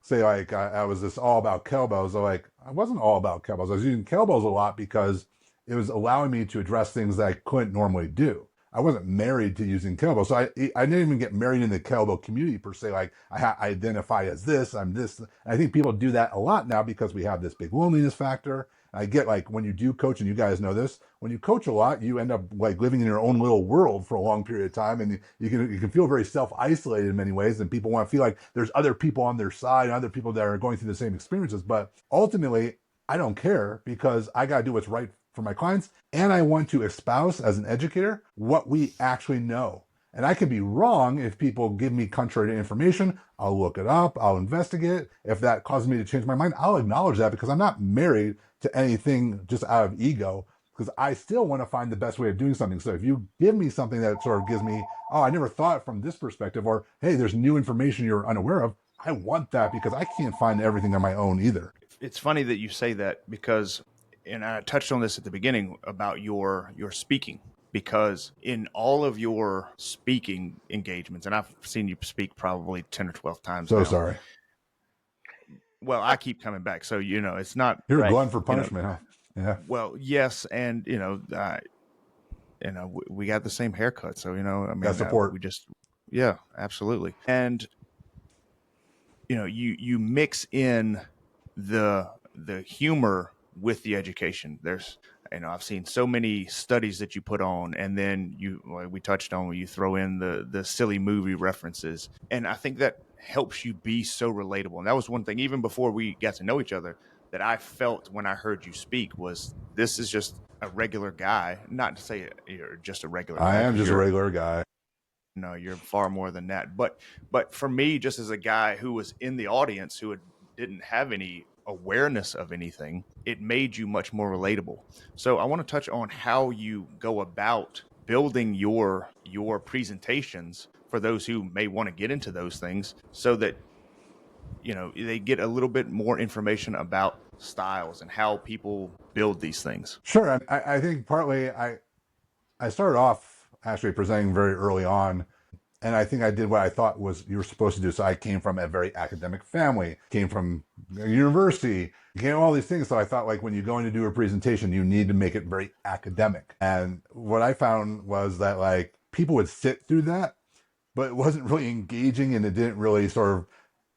say I was this all about kettlebells. I wasn't all about kettlebells. I was using kettlebells a lot because it was allowing me to address things that I couldn't normally do. I wasn't married to using kettlebells. So I didn't even get married in the kettlebell community per se. Like I identify as this, I'm this. And I think people do that a lot now because we have this big loneliness factor. I get when you do coach, and you guys know this, when you coach a lot, you end up living in your own little world for a long period of time, and you can feel very self-isolated in many ways, and people want to feel like there's other people on their side, and other people that are going through the same experiences. But ultimately, I don't care because I got to do what's right for my clients, and I want to espouse as an educator what we actually know. And I can be wrong if people give me contrary information. I'll look it up. I'll investigate. If that causes me to change my mind, I'll acknowledge that because I'm not married to anything just out of ego, because I still want to find the best way of doing something. So if you give me something that sort of gives me, oh, I never thought from this perspective, or hey, there's new information you're unaware of, I want that because I can't find everything on my own either. It's funny that you say that because, and I touched on this at the beginning about your speaking. Because in all of your speaking engagements, and I've seen you speak probably 10 or 12 times So now. sorry. Well, I keep coming back. So, it's not... You're right. A glutton for punishment, huh? Yeah. Well, yes. And, we got the same haircut. So, Got support. Yeah, absolutely. And, you mix in the humor with the education. There's... I've seen so many studies that you put on, and then we touched on, you throw in the silly movie references. And I think that helps you be so relatable. And that was one thing, even before we got to know each other, that I felt when I heard you speak was this is just a regular guy. Not to say you're just a regular guy. I am just a regular guy. No, you're far more than that. But for me, just as a guy who was in the audience who didn't have any awareness of anything, it made you much more relatable. So I want to touch on how you go about building your presentations for those who may want to get into those things, so that they get a little bit more information about styles and how people build these things. Sure. I think partly I started off actually presenting very early on. And I think I did what I thought was you were supposed to do. So I came from a very academic family, came from a university, came all these things. So I thought when you go in to do a presentation, you need to make it very academic. And what I found was that people would sit through that, but it wasn't really engaging and it didn't really sort of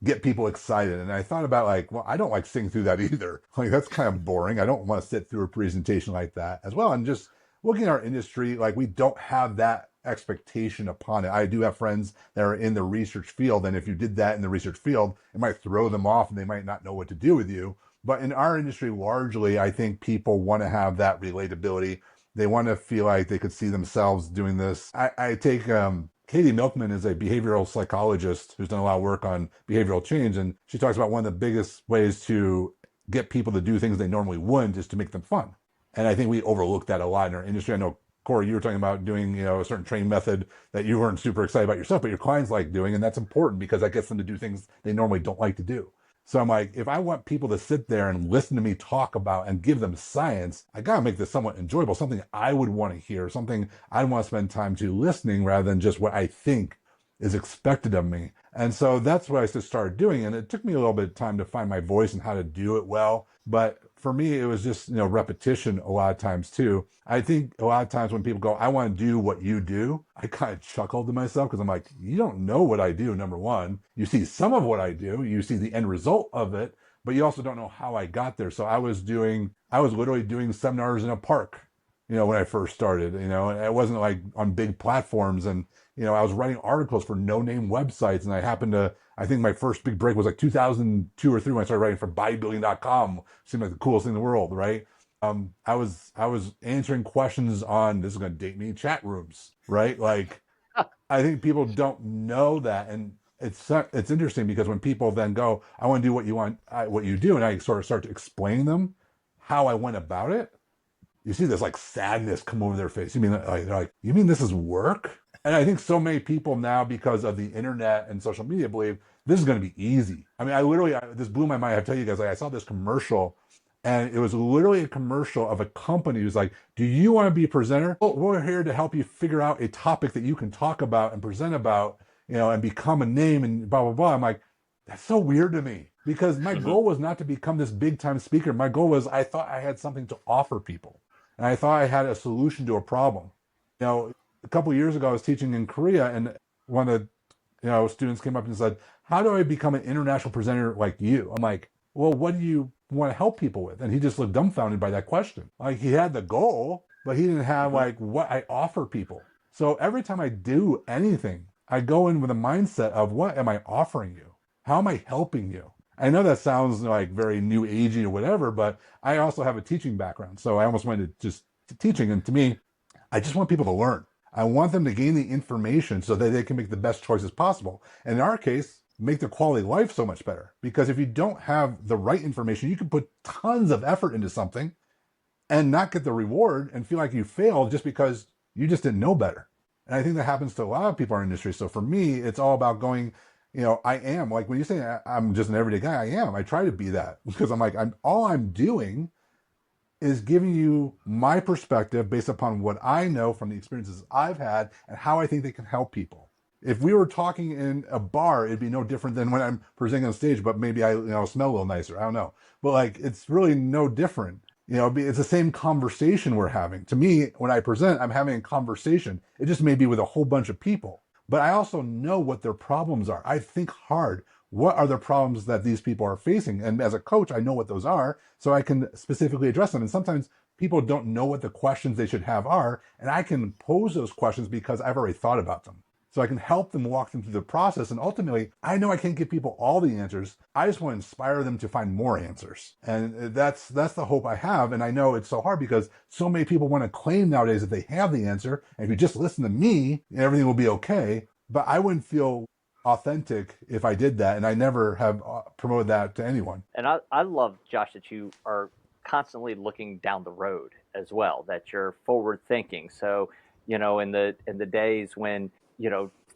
get people excited. And I thought about well, I don't like sitting through that either. That's kind of boring. I don't want to sit through a presentation like that as well. And just looking at our industry, we don't have that expectation upon it. I do have friends that are in the research field, and if you did that in the research field, it might throw them off and they might not know what to do with you. But in our industry, largely, I think people want to have that relatability. They want to feel like they could see themselves doing this. I take Katie Milkman is a behavioral psychologist who's done a lot of work on behavioral change, and she talks about one of the biggest ways to get people to do things they normally wouldn't is to make them fun. And I think we overlook that a lot in our industry. I know Corey, you were talking about doing, a certain training method that you weren't super excited about yourself, but your clients like doing, and that's important because that gets them to do things they normally don't like to do. So I'm like, if I want people to sit there and listen to me talk about and give them science, I gotta make this somewhat enjoyable, something I would want to hear, something I want to spend time to listening rather than just what I think is expected of me. And so that's what I just started doing. And it took me a little bit of time to find my voice and how to do it well. But for me, it was just, repetition a lot of times too. I think a lot of times when people go, I want to do what you do, I kind of chuckle to myself because I'm like, you don't know what I do, number one. You see some of what I do, you see the end result of it, but you also don't know how I got there. So I was literally doing seminars in a park, when I first started, and it wasn't like on big platforms. And, I was writing articles for no-name websites, and I think my first big break was like 2002 or 3 when I started writing for bodybuilding.com. Seemed like the coolest thing in the world, right? I was answering questions on, this is going to date me, chat rooms, right? Like, I think people don't know that. And it's interesting because when people then go, I want to do what you do, and I sort of start to explain them how I went about it, you see this like sadness come over their face. You mean you mean this is work? And I think so many people now, because of the internet and social media, believe this is going to be easy. I mean, this blew my mind. I tell you guys, I saw this commercial, and it was literally a commercial of a company who's like, do you want to be a presenter? Well, we're here to help you figure out a topic that you can talk about and present about, and become a name and blah, blah, blah. I'm like, that's so weird to me, because my goal was not to become this big time speaker. My goal was, I thought I had something to offer people, and I thought I had a solution to a problem. A couple of years ago, I was teaching in Korea, and one of the students came up and said, how do I become an international presenter like you? I'm like, well, what do you want to help people with? And he just looked dumbfounded by that question. Like, he had the goal, but he didn't have like what I offer people. So every time I do anything, I go in with a mindset of, what am I offering you? How am I helping you? I know that sounds like very new agey or whatever, but I also have a teaching background. So I almost went to just teaching. And to me, I just want people to learn. I want them to gain the information so that they can make the best choices possible. And in our case, make their quality of life so much better. Because if you don't have the right information, you can put tons of effort into something and not get the reward and feel like you failed just because you just didn't know better. And I think that happens to a lot of people in our industry. So for me, it's all about going, I am, like when you say I'm just an everyday guy, I am. I try to be that, because I'm like, all I'm doing is giving you my perspective based upon what I know from the experiences I've had and how I think they can help people. If we were talking in a bar, it'd be no different than when I'm presenting on stage, but maybe I smell a little nicer. I don't know. But like, it's really no different. It's the same conversation we're having. To me, when I present, I'm having a conversation. It just may be with a whole bunch of people. But I also know what their problems are. I think hard. What are the problems that these people are facing? And as a coach, I know what those are, so I can specifically address them. And sometimes people don't know what the questions they should have are, and I can pose those questions because I've already thought about them. So I can help them walk them through the process. And ultimately, I know I can't give people all the answers. I just want to inspire them to find more answers. And that's the hope I have. And I know it's so hard because so many people want to claim nowadays that they have the answer. And if you just listen to me, everything will be okay. But I wouldn't feel authentic if I did that. And I never have promoted that to anyone. And I love, Josh, that you are constantly looking down the road as well, that you're forward thinking. So, in the days when,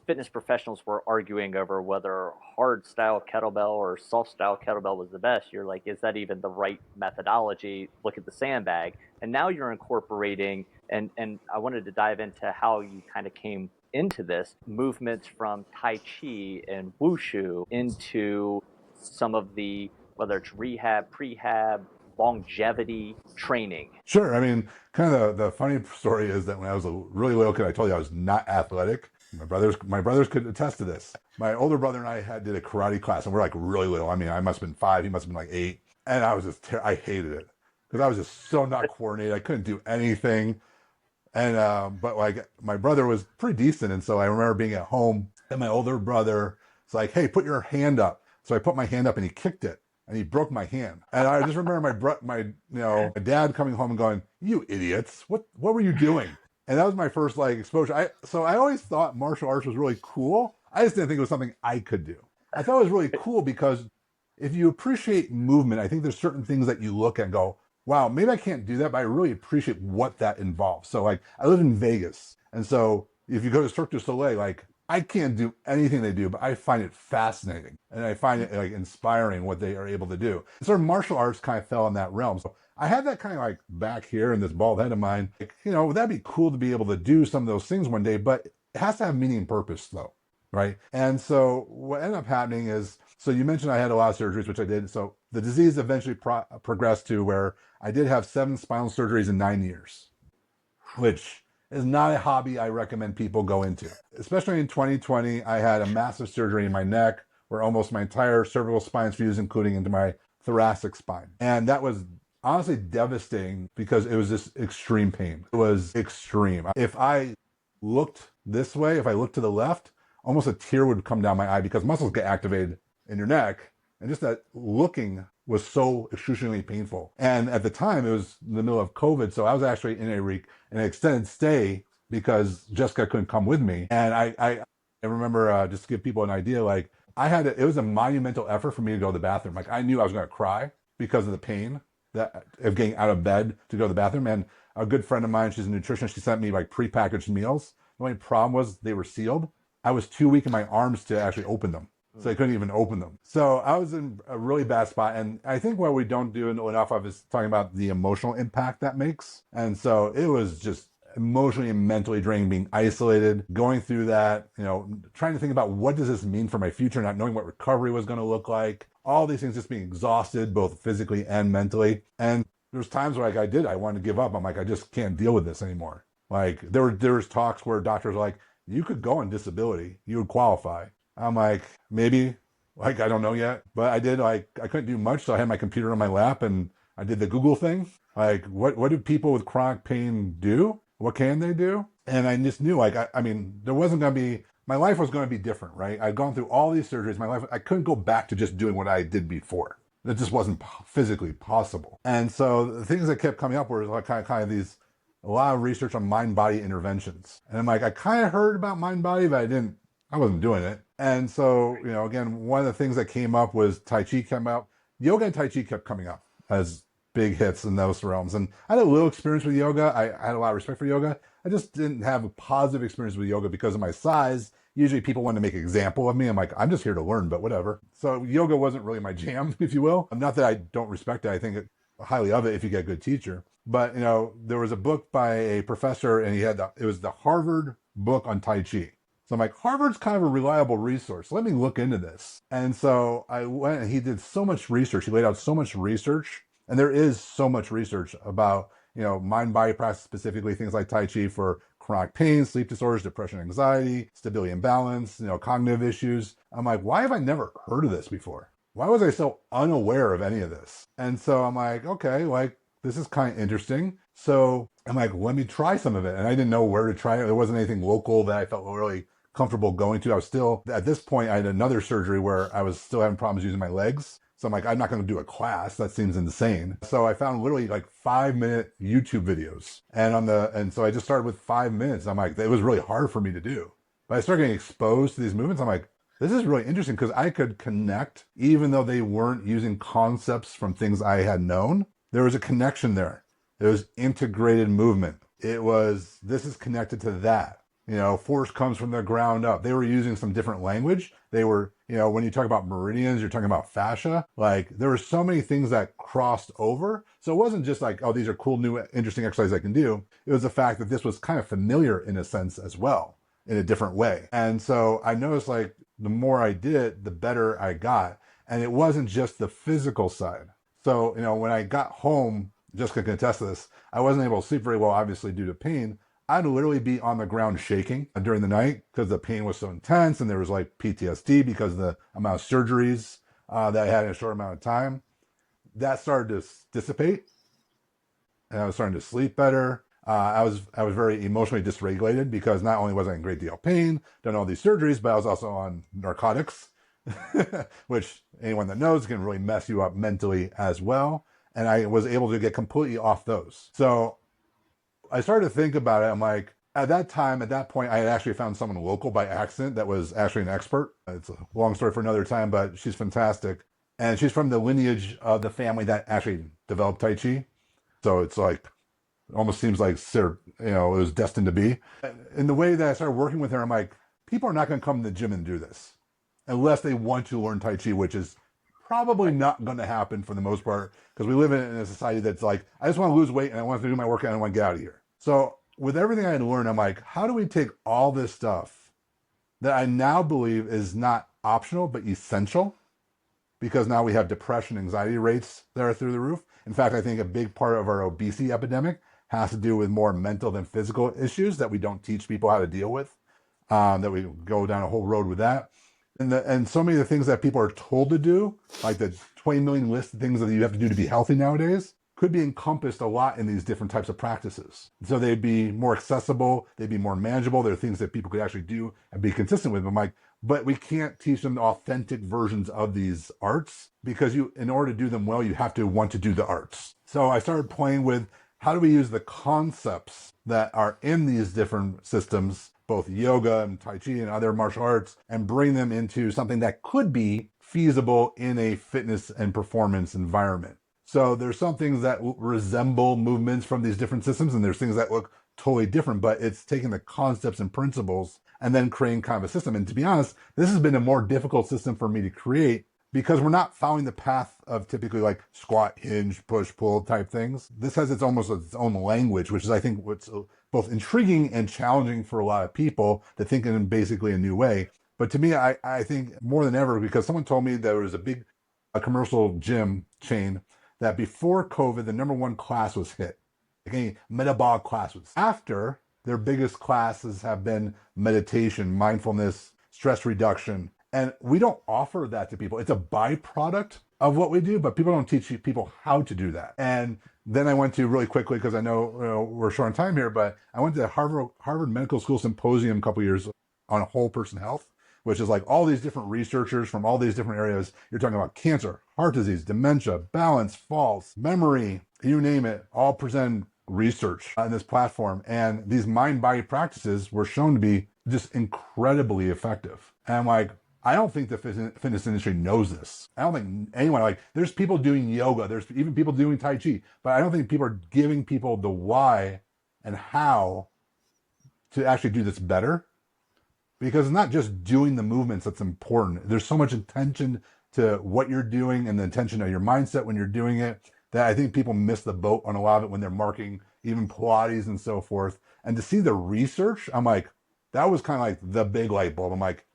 fitness professionals were arguing over whether hard style kettlebell or soft style kettlebell was the best, you're like, is that even the right methodology? Look at the Sandbag. And now you're incorporating, and I wanted to dive into how you kind of came into this, movements from Tai Chi and Wushu into some of the, whether it's rehab, prehab, longevity training. Sure. I mean, kind of the funny story is that when I was a really little kid, I told you I was not athletic. My brothers could attest to this. My older brother and I did a karate class, and we're like really little. I mean, I must have been 5, he must have been like 8, and I was I hated it because I was just so not coordinated. I couldn't do anything, and but like my brother was pretty decent, and so I remember being at home, and my older brother was like, "Hey, put your hand up." So I put my hand up, and he kicked it, and he broke my hand. And I just remember my dad coming home and going, "You idiots! What were you doing?" And that was my first exposure. So I always thought martial arts was really cool. I just didn't think it was something I could do. I thought it was really cool because if you appreciate movement, I think there's certain things that you look at and go, wow, maybe I can't do that, but I really appreciate what that involves. So like I live in Vegas. And so if you go to Cirque du Soleil, like I can't do anything they do, but I find it fascinating. And I find it like inspiring what they are able to do. So martial arts kind of fell in that realm. So I had that kind of like back here in this bald head of mine. Like, you know, that'd be cool to be able to do some of those things one day, but it has to have meaning and purpose though. Right. And so what ended up happening is, so you mentioned I had a lot of surgeries, which I did. So the disease eventually progressed to where I did have 7 spinal surgeries in 9 years, which is not a hobby I recommend people go into. Especially in 2020, I had a massive surgery in my neck where almost my entire cervical spine is fused, including into my thoracic spine. And that was honestly devastating because it was just extreme pain. It was extreme. If I looked this way, if I looked to the left, almost a tear would come down my eye because muscles get activated in your neck. And just that looking was so excruciatingly painful. And at the time, it was in the middle of COVID. So I was actually in an extended stay because Jessica couldn't come with me. And I remember, just to give people an idea, like it was a monumental effort for me to go to the bathroom. Like I knew I was going to cry because of the pain of getting out of bed to go to the bathroom. And a good friend of mine, she's a nutritionist, she sent me like prepackaged meals. The only problem was they were sealed. I was too weak in my arms to actually open them. So I couldn't even open them. So I was in a really bad spot. And I think what we don't do enough of is talking about the emotional impact that makes. And so it was just emotionally and mentally draining, being isolated, going through that, you know, trying to think about what does this mean for my future, not knowing what recovery was going to look like. All these things, just being exhausted, both physically and mentally. And there's times where like I wanted to give up. I'm like, I just can't deal with this anymore. Like there was talks where doctors were like, you could go on disability, you would qualify. I'm like, maybe, like, I don't know yet, but I couldn't do much. So I had my computer on my lap and I did the Google thing. Like, what do people with chronic pain do? What can they do? And I just knew, like, I mean, there wasn't going to be, my life was going to be different, right? I'd gone through all these surgeries. My life, I couldn't go back to just doing what I did before. It just wasn't physically possible. And so the things that kept coming up were like kind of these, a lot of research on mind-body interventions. And I'm like, I kind of heard about mind-body, but I wasn't doing it. And so, you know, again, one of the things that came up was Tai Chi came out. Yoga and Tai Chi kept coming up as big hits in those realms. And I had a little experience with yoga. I had a lot of respect for yoga. I just didn't have a positive experience with yoga because of my size. Usually people want to make an example of me. I'm like, I'm just here to learn, but whatever. So yoga wasn't really my jam, if you will. Not that I don't respect it. I think highly of it if you get a good teacher. But, you know, there was a book by a professor and it was the Harvard book on Tai Chi. So I'm like, Harvard's kind of a reliable resource. Let me look into this. And so I went and he did so much research. He laid out so much research. And there is so much research about, you know, mind-body practice, specifically things like Tai Chi for chronic pain, sleep disorders, depression, anxiety, stability and balance, you know, cognitive issues. I'm like, why have I never heard of this before? Why was I so unaware of any of this? And so I'm like, okay, like, this is kind of interesting. So I'm like, let me try some of it. And I didn't know where to try it. There wasn't anything local that I felt really comfortable going to. I was still, at this point, I had another surgery where I was still having problems using my legs. So I'm like, I'm not going to do a class. That seems insane. So I found literally like 5-minute YouTube videos. And so I just started with 5 minutes. I'm like, it was really hard for me to do. But I started getting exposed to these movements. I'm like, this is really interesting because I could connect, even though they weren't using concepts from things I had known. There was a connection there. It was integrated movement. It was, this is connected to that. You know, force comes from the ground up. They were using some different language. They were, you know, when you talk about meridians, you're talking about fascia. Like there were so many things that crossed over. So it wasn't just like, oh, these are cool, new, interesting exercises I can do. It was the fact that this was kind of familiar in a sense as well, in a different way. And so I noticed like the more I did it, the better I got. And it wasn't just the physical side. So, you know, when I got home, Jessica can attest to this, I wasn't able to sleep very well, obviously due to pain. I'd literally be on the ground shaking during the night because the pain was so intense and there was like PTSD because of the amount of surgeries that I had in a short amount of time. That started to dissipate and I was starting to sleep better. I was very emotionally dysregulated because not only was I in a great deal of pain, done all these surgeries, but I was also on narcotics, which anyone that knows can really mess you up mentally as well. And I was able to get completely off those. So I started to think about it. I'm like, at that point, I had actually found someone local by accident that was actually an expert. It's a long story for another time, but she's fantastic. And she's from the lineage of the family that actually developed Tai Chi. So it's like, it almost seems like, it was destined to be. In the way that I started working with her, I'm like, people are not going to come to the gym and do this unless they want to learn Tai Chi, which is probably not going to happen for the most part, because we live in a society that's like, I just want to lose weight and I want to do my workout and I want to get out of here. So with everything I had to learn, I'm like, how do we take all this stuff that I now believe is not optional but essential, because now we have depression, anxiety rates that are through the roof. In fact, I think a big part of our obesity epidemic has to do with more mental than physical issues that we don't teach people how to deal with, that we go down a whole road with that. And so many of the things that people are told to do, like the 20 million list of things that you have to do to be healthy nowadays, could be encompassed a lot in these different types of practices. So they'd be more accessible, they'd be more manageable. There are things that people could actually do and be consistent with. I'm like, but we can't teach them authentic versions of these arts, because in order to do them well, you have to want to do the arts. So I started playing with, how do we use the concepts that are in these different systems, both yoga and Tai Chi and other martial arts, and bring them into something that could be feasible in a fitness and performance environment. So there's some things that resemble movements from these different systems, and there's things that look totally different, but it's taking the concepts and principles and then creating kind of a system. And to be honest, this has been a more difficult system for me to create, because we're not following the path of typically like squat, hinge, push, pull type things. This has almost its own language, which is, I think, what's both intriguing and challenging for a lot of people to think in basically a new way. But to me, I think more than ever, because someone told me there was a commercial gym chain that before COVID, the number one class was HIIT. Like metabolic class was. After, their biggest classes have been meditation, mindfulness, stress reduction. And we don't offer that to people. It's a byproduct of what we do, but people don't teach people how to do that. And then I went to, really quickly, because I know, we're short on time here, but I went to the Harvard Medical School Symposium a couple years on whole person health, which is like all these different researchers from all these different areas. You're talking about cancer, heart disease, dementia, balance, falls, memory, you name it, all present research on this platform. And these mind-body practices were shown to be just incredibly effective. And I'm like, I don't think the fitness industry knows this. I don't think anyone, like, there's people doing yoga, there's even people doing Tai Chi, but I don't think people are giving people the why and how to actually do this better. Because it's not just doing the movements that's important. There's so much attention to what you're doing and the attention of your mindset when you're doing it, that I think people miss the boat on a lot of it when they're marking even Pilates and so forth. And to see the research, I'm like, that was kind of like the big light bulb. I'm like,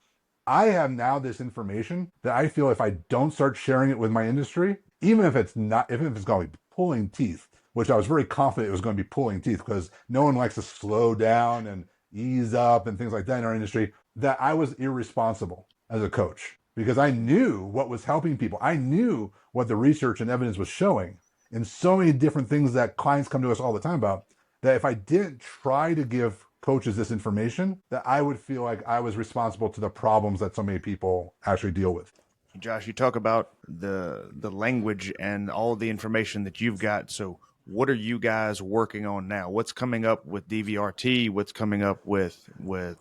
I have now this information that I feel if I don't start sharing it with my industry, even if it's going to be pulling teeth, which I was very confident it was going to be pulling teeth, because no one likes to slow down and ease up and things like that in our industry, that I was irresponsible as a coach, because I knew what was helping people. I knew what the research and evidence was showing in so many different things that clients come to us all the time about, that if I didn't try to give coaches this information, that I would feel like I was responsible to the problems that so many people actually deal with. Josh, you talk about the language and all the information that you've got. So what are you guys working on now? What's coming up with DVRT? What's coming up with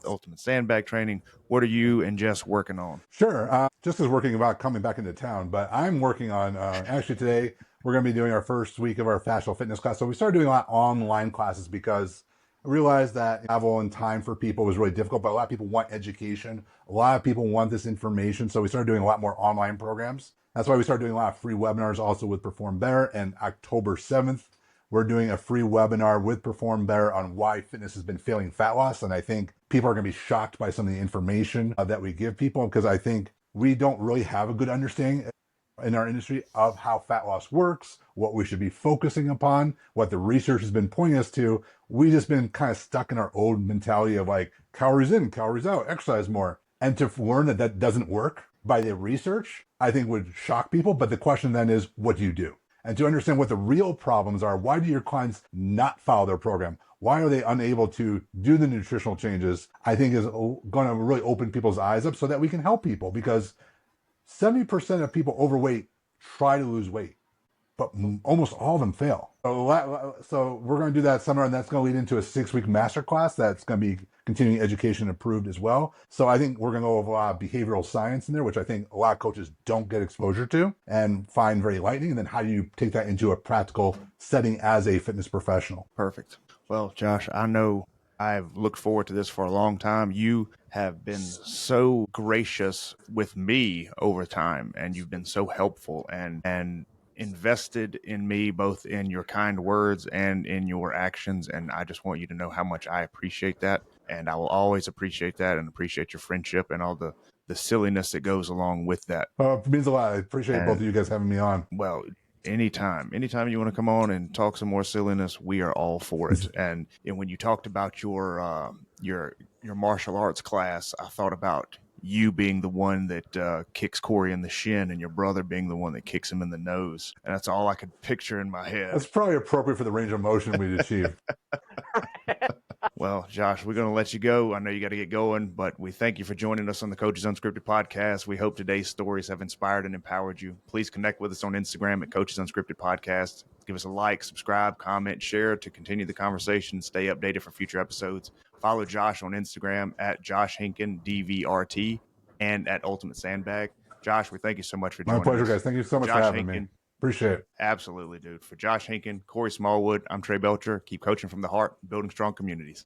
Ultimate Sandbag training? What are you and Jess working on? Sure. Just as working about coming back into town, but I'm working on, actually today, we're going to be doing our first week of our fascial fitness class. So we started doing a lot of online classes, because I realized that travel and time for people was really difficult, but a lot of people want education. A lot of people want this information. So we started doing a lot more online programs. That's why we started doing a lot of free webinars also with Perform Better. And October 7th, we're doing a free webinar with Perform Better on why fitness has been failing fat loss. And I think people are going to be shocked by some of the information that we give people, because I think we don't really have a good understanding in our industry of how fat loss works, what we should be focusing upon, what the research has been pointing us to. We've just been kind of stuck in our old mentality of like calories in, calories out, exercise more. And to learn that that doesn't work by the research, I think would shock people. But the question then is, what do you do? And to understand what the real problems are, why do your clients not follow their program? Why are they unable to do the nutritional changes? I think is going to really open people's eyes up so that we can help people, because 70% of people overweight try to lose weight. but almost all of them fail. So we're going to do that summer, and that's going to lead into a 6-week masterclass that's going to be continuing education approved as well. So I think we're going to go over a lot of behavioral science in there, which I think a lot of coaches don't get exposure to and find very lightning. And then how do you take that into a practical setting as a fitness professional? Perfect. Well, Josh, I know I've looked forward to this for a long time. You have been so gracious with me over time, and you've been so helpful and invested in me, both in your kind words and in your actions. And I just want you to know how much I appreciate that. And I will always appreciate that and appreciate your friendship and all the silliness that goes along with that. It means a lot. I appreciate both of you guys having me on. Well, anytime you want to come on and talk some more silliness, we are all for it. And when you talked about your martial arts class, I thought about you being the one that kicks Corey in the shin and your brother being the one that kicks him in the nose. And that's all I could picture in my head. That's probably appropriate for the range of motion we'd achieve. Well, Josh, we're going to let you go. I know you got to get going, but we thank you for joining us on the Coaches Unscripted podcast. We hope today's stories have inspired and empowered you. Please connect with us on Instagram at Coaches Unscripted Podcast. Give us a like, subscribe, comment, share to continue the conversation and stay updated for future episodes. Follow Josh on Instagram at Josh Henkin, DVRT, and at Ultimate Sandbag. Josh, we thank you so much for joining us. My pleasure, guys. Thank you so much for having me. Appreciate it. Absolutely, dude. For Josh Henkin, Corey Smallwood, I'm Trey Belcher. Keep coaching from the heart, building strong communities.